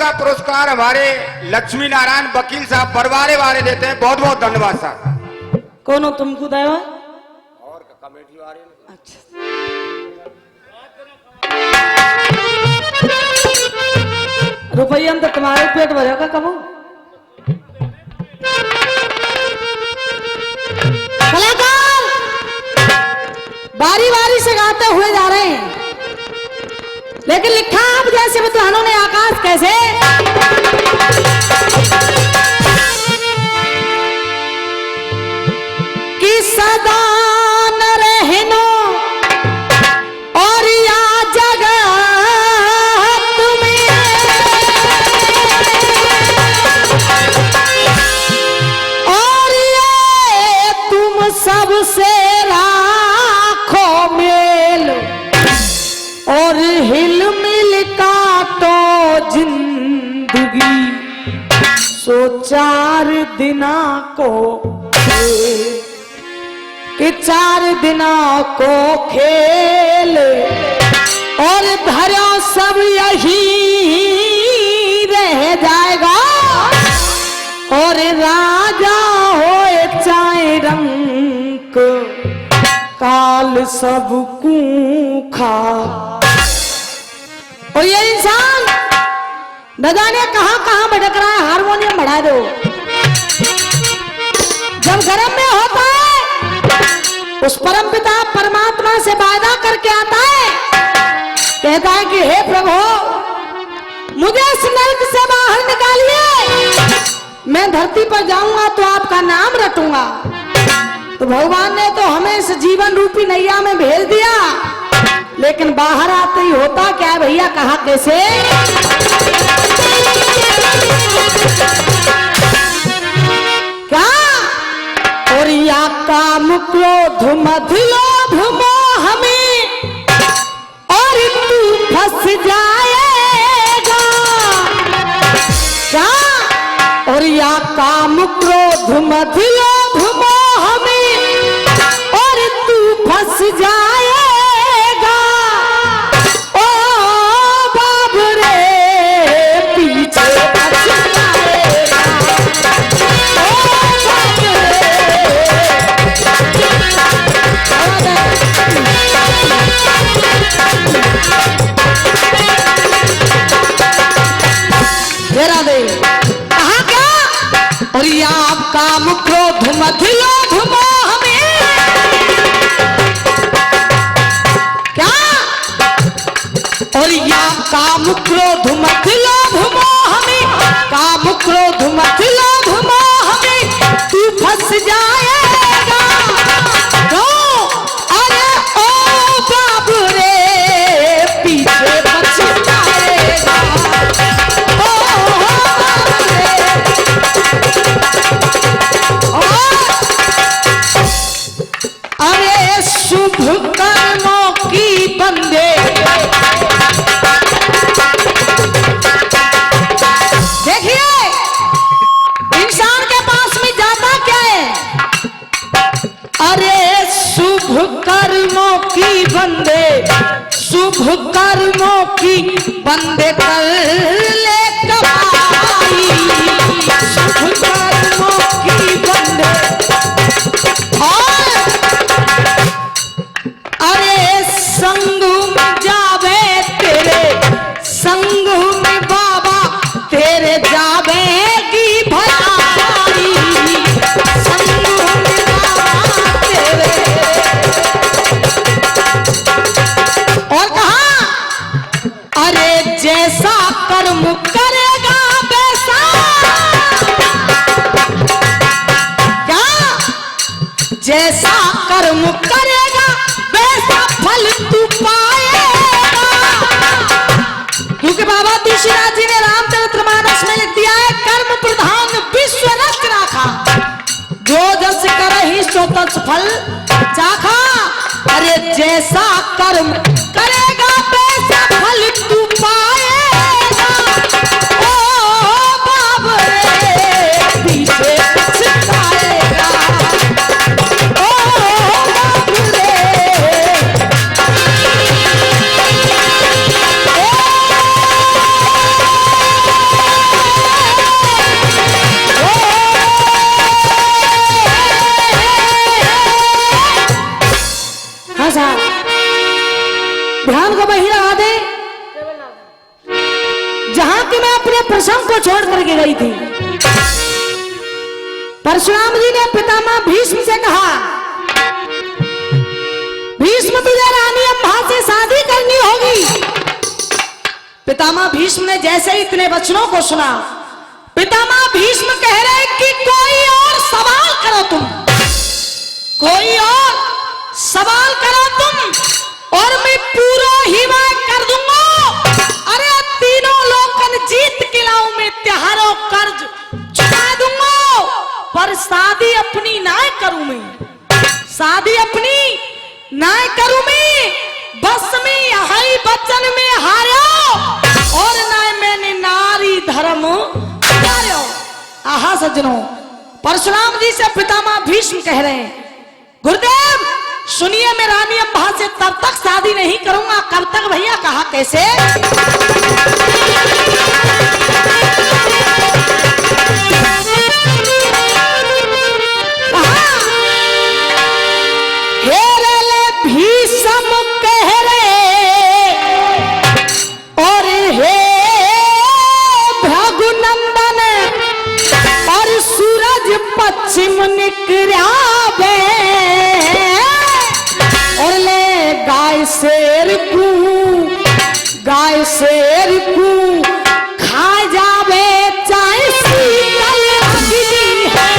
का पुरस्कार हमारे लक्ष्मी नारायण वकील साहब बरवारे वाले देते हैं। बहुत बहुत धन्यवाद साहब। कौन हो तुमको देवा? और कमेटी वाले। अच्छा, रुपया तो तुम्हारे पेट भरेगा कब? कलाकार बारी बारी से गाते हुए जा रहे हैं, लेकिन लिखा आप जैसे विद्वानों ने आकाश कैसे? कि सदा न रहनो और या जगत में और ये तुम सबसे राखो मेल और हिल मिल काटो जिंदगी सो 4 दिना को कि 4 दिना को खेल और धरो सब यही रह जाएगा और राजा होए चाहे रंग काल सब कूखा। और ये इंसान न जाने कहां कहां भटक रहा है। हारमोनियम बढ़ा दो। जब गर्म में होता है उस परम पिता परमात्मा से वादा करके आता है, कहता है कि हे प्रभु मुझे इस नरक से बाहर निकालिए, मैं धरती पर जाऊंगा तो आपका नाम रटूंगा। तो भगवान ने तो हमें इस जीवन रूपी नैया में भेज दिया, लेकिन बाहर आते ही होता क्या है भैया? कहा कैसे? क्या? और या काम क्रोध मद लोभ मोह में और तू फंस जाएगा। क्या? और या काम क्रोध मद लोभ मोह में और तू फंस जाएगा। कहा क्या? और या काम क्रोध मद लोभ मोह में क्या? और या काम क्रोध मद लोभ मोह में, काम क्रोध मद लोभ मोह में तू फंस जाएगा। तो अरे ओ बाबू रे पीछे बच जाएगा। अरे शुभ कर्मों की बंदे, देखिए इंसान के पास में जाता क्या है? अरे शुभ कर्मों की बंदे, शुभ कर्मों की बंदे कर ले कमाई। शुभ कर्मों की बंदे और अरे संग में जावे तेरे, संग में बाबा तेरे जावेगी भलाई। संग में बाबा तेरे। और कहा अरे जैसा कर्म करेगा वैसा, क्या? जैसा कर्म करेगा वैसा फल तू पाएगा। क्योंकि बाबा तुलसीदास जी ने रामचरितमानस में लिख दिया है, कर्म प्रधान विश्व रच राखा, जो जस करहि सो तस फल चाखा। अरे जैसा कर्म करेगा वैसा फल तू पाएगा। ओ बाब रे पीछे पछताएगा। ओ बाब रे साहब ध्यान को वही लगा दे जहां कि मैं अपने प्रसंग को छोड़ करके गई थी। परशुराम जी ने पितामह भीष्म से कहा, भीष्म तुझे रानी अम्बा से शादी करनी होगी। पितामह भीष्म ने जैसे ही इतने वचनों को सुना, पितामह भीष्म कह रहे कि कोई और सवाल करो तुम, कोई और सवाल करो तुम और मैं पूरा ही मैं कर दूंगा। अरे तीनों लोकन जीत के लाऊं मैं त्योहारों कर्ज चुका दूंगा, पर शादी अपनी ना करूं मैं, शादी अपनी ना करूं मैं। बस में यही वचन में हारो और ना मैंने नारी धर्म हारो। आहा सज्जनों, परशुराम जी से पितामह भीष्म कह रहे हैं, गुरुदेव सुनिए मैं रानी अम्बा से तब तक शादी नहीं करूंगा। कब तक भैया? कहा कैसे? भीष्म कह रहे और हे भृगुनंदन और सूरज पश्चिम निकला बे और ले गाय शेर को खा जावे चाहे शीतल अग्नि है।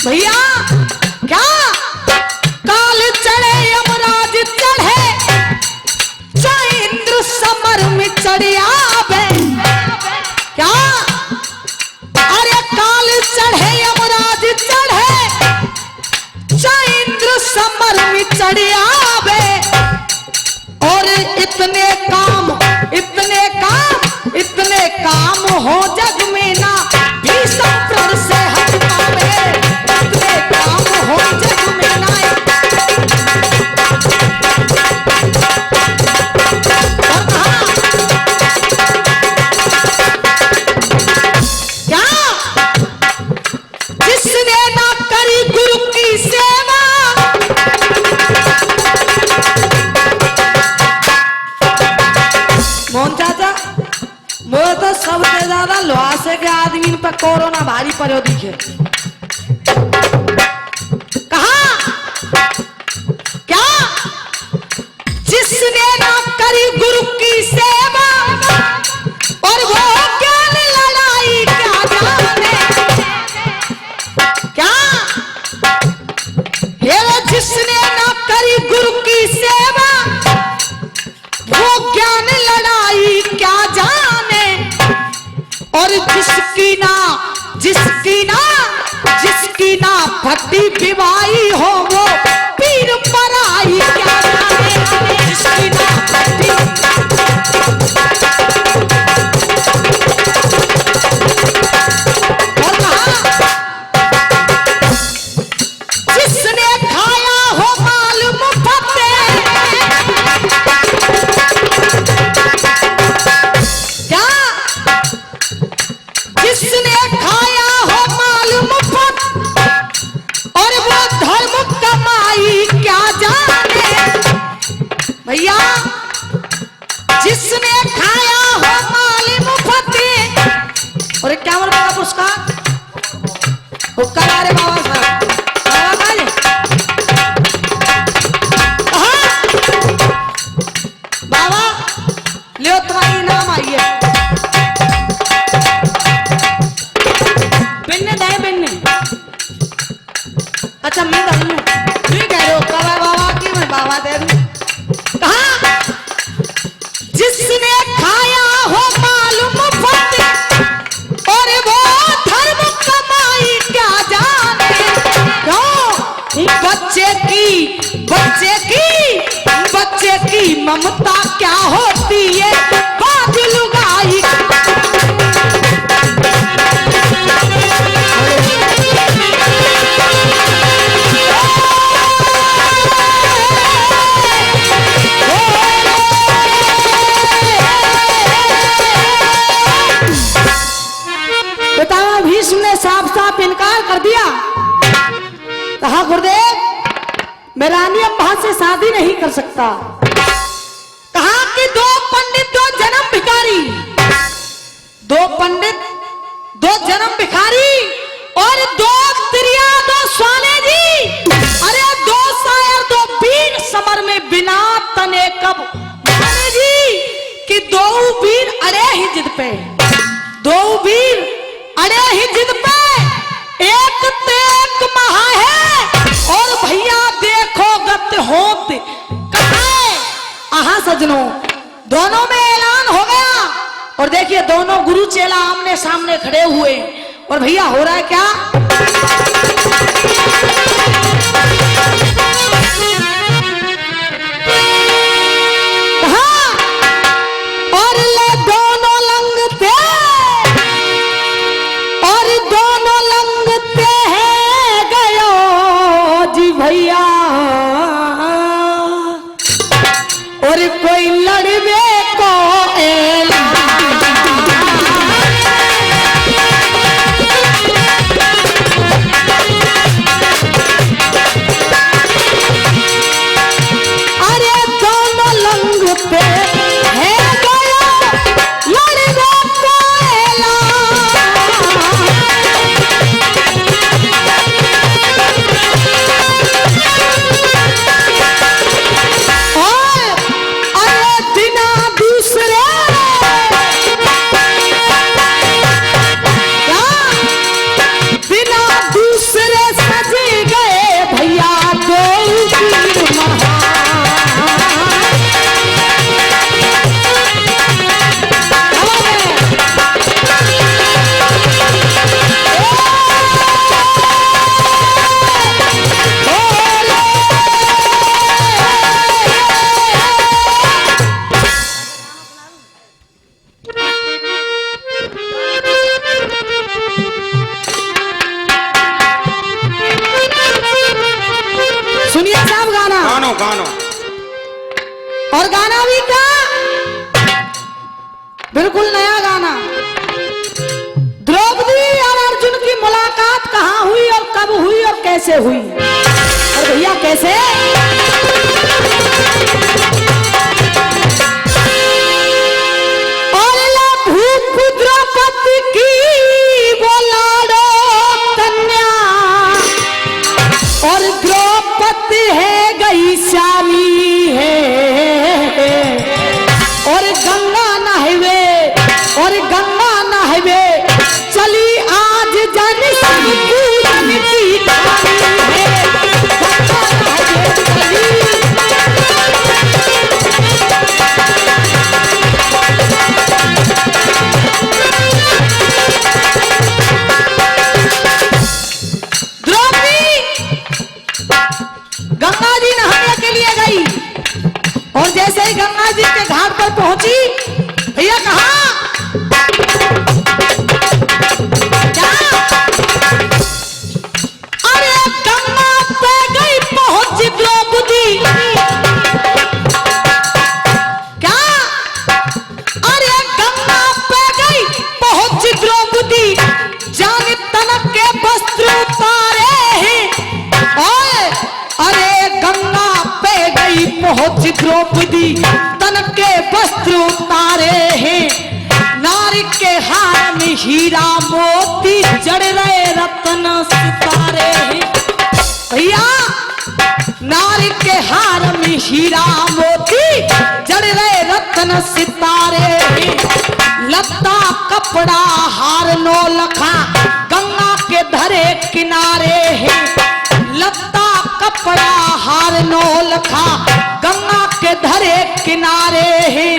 भैया क्या काल चढ़े यमराज चढ़े चाहे इंद्र समर में चढ़े आवे। क्या? अरे काल चढ़े यमराज चढ़े चाहे इंद्र समर में चढ़े आवे और इतने काम हो जग में ना भीष्म प्रण से हट पावे। इतने काम हो जग में ना क्या? जिसने ना करी गुरु की सेवा मोहन चाचा मोह तो सबसे ज्यादा लोहासे के आदमी पर कोरोना भारी पड़ो दिखे। कहा? क्या? जिसने ना करी गुरु की सेवा और वो ज्ञान लड़ाई क्या जाने। क्या? जिसने ना करी गुरु की सेवा वो ज्ञान लड़ाई क्या जाने और जिसकी ना भक्ति विवाही हो वो पीर पराई क्या जाने। जिसकी ना भक्ति और कहा जिसने खाया हो माल मुफ्त क्या? जिसने खाया हो माल मुफ्त और वो धर्म कमाई क्या जाने। भैया जिसने खाया हो माल मुफ्त और क्या बोलता है पुरस्कार हुक्का ला रे बाबा साहब बाबा लियो तुम्हारी इनाम आई है। बिन्ने दे बिन्ने। अच्छा मैं दे दूं, नहीं कह रहे हो कहा बाबा की मैं बाबा दे दूं। कहा जिसने खाया हो मालूम मुफ्त और वो धर्म कमाई क्या जाने। क्यों? बच्चे की ममता क्या होती है बात लुगाई मैं रानी अम्बा से शादी नहीं कर सकता। कहा कि दो पंडित दो जन्म भिखारी, दो पंडित दो जन्म भिखारी और दो स्त्रियां दो स्वाने जी। अरे दो शायर दो वीर समर में बिना तने कब माने जी कि दो वीर अड़े ही जिद पे, दो वीर अड़े ही जिद पे, एक ते एक महा है और भैया देखो गत होत कहां। आहा सजनों, दोनों में ऐलान हो गया और देखिए दोनों गुरु चेला आमने सामने खड़े हुए और भैया हो रहा है क्या? कहा और ले दोनों लंगते और दोनों लंगते हैं गयो जी भैया और कोई लड़वे को ऐलान। गानो और गाना भी का बिल्कुल नया गाना। द्रौपदी और अर्जुन की मुलाकात कहाँ हुई और कब हुई और कैसे हुई? और भैया कैसे? और भूप द्रौपदी की बोलाड़ो कन्या और द्रौपदी है गई श्यामी है और गंगा नहवे और गंगा नहवे चली आज जन सब पूजन की थाली है। गंगा नहवे चली द्रौपदी गंगा जी नहाने के लिए गई और जैसे ही गंगा जी के घाट पर पहुंची भैया कहा क्या? अरे गंगा पे गई पहुंची द्रौपदी क्या? अरे गंगा पे गई पहुंची द्रौपदी जान तनक के वस्त्र उतारे हैं। अरे गंगा पे गई पहुंच द्रौपदी तन के वस्त्र उतारे हैं। नारी के हार में हीरा मोती जड़ रहे रत्न सितारे हैं। भैया नारी के हार में हीरा मोती जड़ रहे रत्न सितारे हैं। लत्ता कपड़ा हार नो लखा गंगा के धरे किनारे हैं। लत्ता कपड़ा हार नो लखा गंगा के धरे किनारे हैं।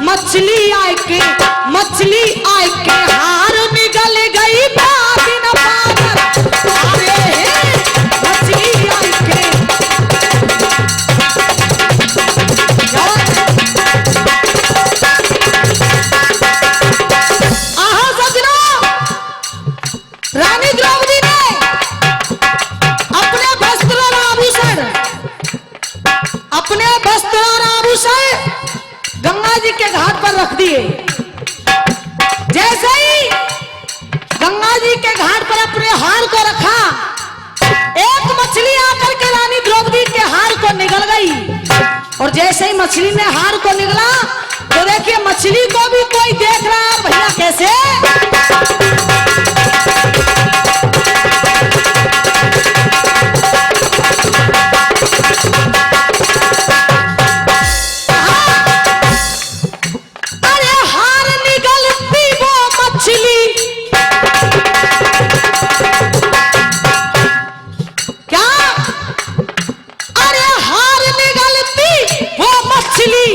मछली आए के हार निगल गई बादिन बादल तारे हैं। मछली आए के आहा सजनों, रानी द्रौपदी ने अपने वस्त्र और आभूषण गंगा जी के घाट पर रख दिए। जैसे ही गंगा जी के घाट पर अपने हार को रखा एक मछली आकर के रानी द्रौपदी के हार को निगल गई और जैसे ही मछली ने हार को निगला तो देखिए मछली को भी कोई देख रहा है भैया कैसे अरे हार निगलती वो मछली क्या अरे हार निगलती वो मछली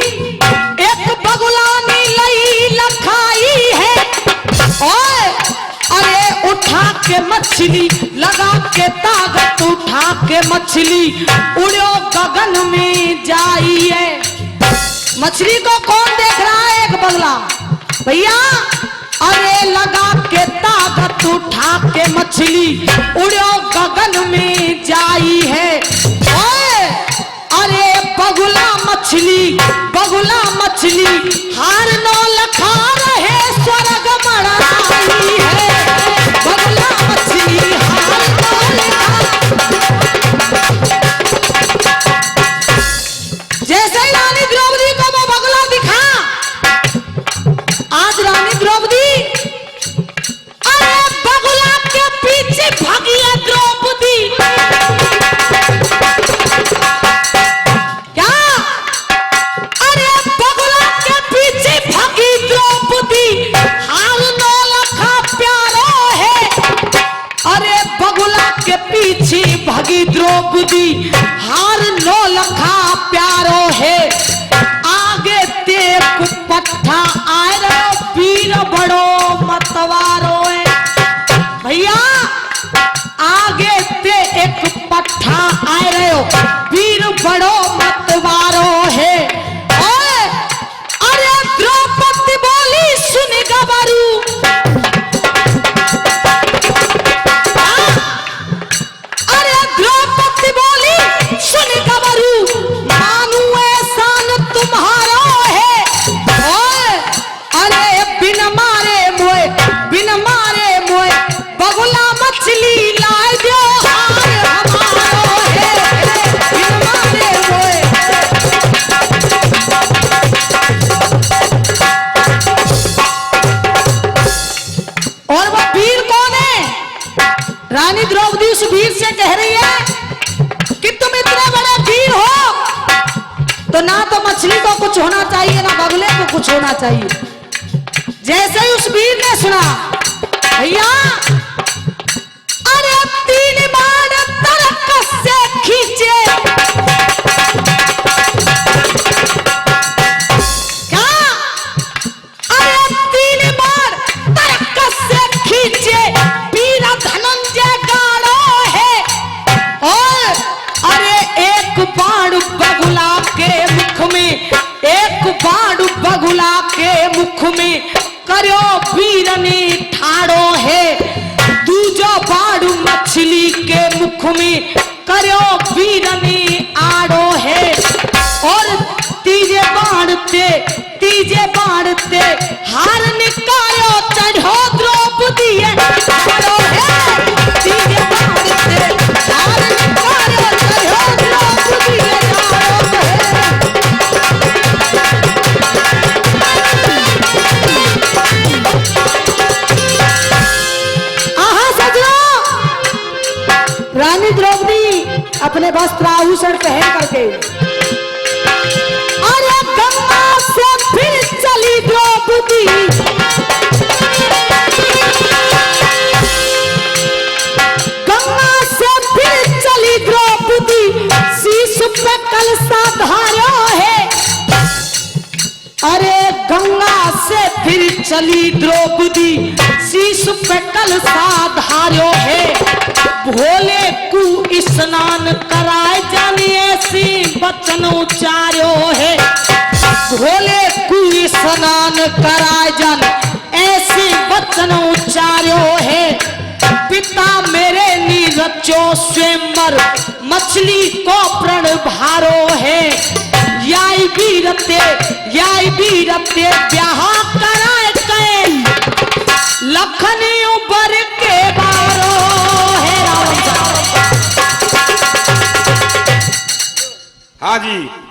एक बगुलानी लई लखाई है ओए अरे उठा के मछली लगा के ताकत उठा के मछली उड़ो गगन में जाई है मछली को कौन देख रहा है एक बगला भैया अरे लगा के ताकत उठा के मछली उड़ो गगन में जाई है ओए अरे बगुला मछली हार नो लखा रहे स्वर्ग मड़ाई है बगुला मछली हार नो लखा जैसे ही रानी द्रौपदी को वो बगुला दिखा आज रानी द्रौपदी अरे बगुला के पीछे भागी है द्रौपदी क्या अरे बगुला के पीछे भागी द्रौपदी हाल नो लखा प्यारो है अरे बगुला के पीछे भागी द्रौपदी हार नो लखा प्यारो है आगे तेक पट्ठा आए रो वीर बड़ो मतवारो है भैया आगे ते एक पट्ठा आए रहो वीर बड़ो मतवारो है ओए अरे द्रौपदी बोली सुन गबरू अरे द्रौपदी बोली सुन गबरू मानू एहसान तुम्हारा है ओए अरे बिन मारे मोए बगुला मछली लाए दो हार हमारो है बिन मारे मोए और वो वीर कौन है रानी द्रौपदी उस वीर से कह रही है कि तुम इतने बड़े वीर हो तो ना तो मछली को कुछ होना चाहिए ना बगुले को कुछ होना चाहिए जैसे ही उस वीर ने सुना भैया अरे 3 बार तरकस से खींचे क्या अरे 3 बार तरकस से खींचे वीर धनंजय गाड़ो है और अरे एक बाण बगुला के मुख में एक बाण बगुला के मुख में करो वीर ने ठाड़ो है दूजो बाण मछली के मुख में करो वीर ने आड़ो है और तीजे बाण ते हार निकालो चढ़ो द्रौपदी आड़ो है तीजे बाण ते हार निकालो चढ़ो द्रौपदी आड़ो है रानी द्रौपदी अपने वस्त्र आभूषण पहन करके अरे गंगा से फिर चली द्रौपदी गंगा से फिर चली द्रौपदी शीश पे कलशा धार्यो है अरे गंगा से फिर चली द्रौपदी शीश पे कलशा धार्यो है भोले को स्नान कराए जानी ऐसी बचन उचार्यो है भोले को स्नान कराए जान ऐसी बचन उचार्यो है पिता मेरे नीरजो स्वयंवर मछली को प्रण भारो है याई बीरते ब्याह कराए गए लखनी उबर के बारो है राम जी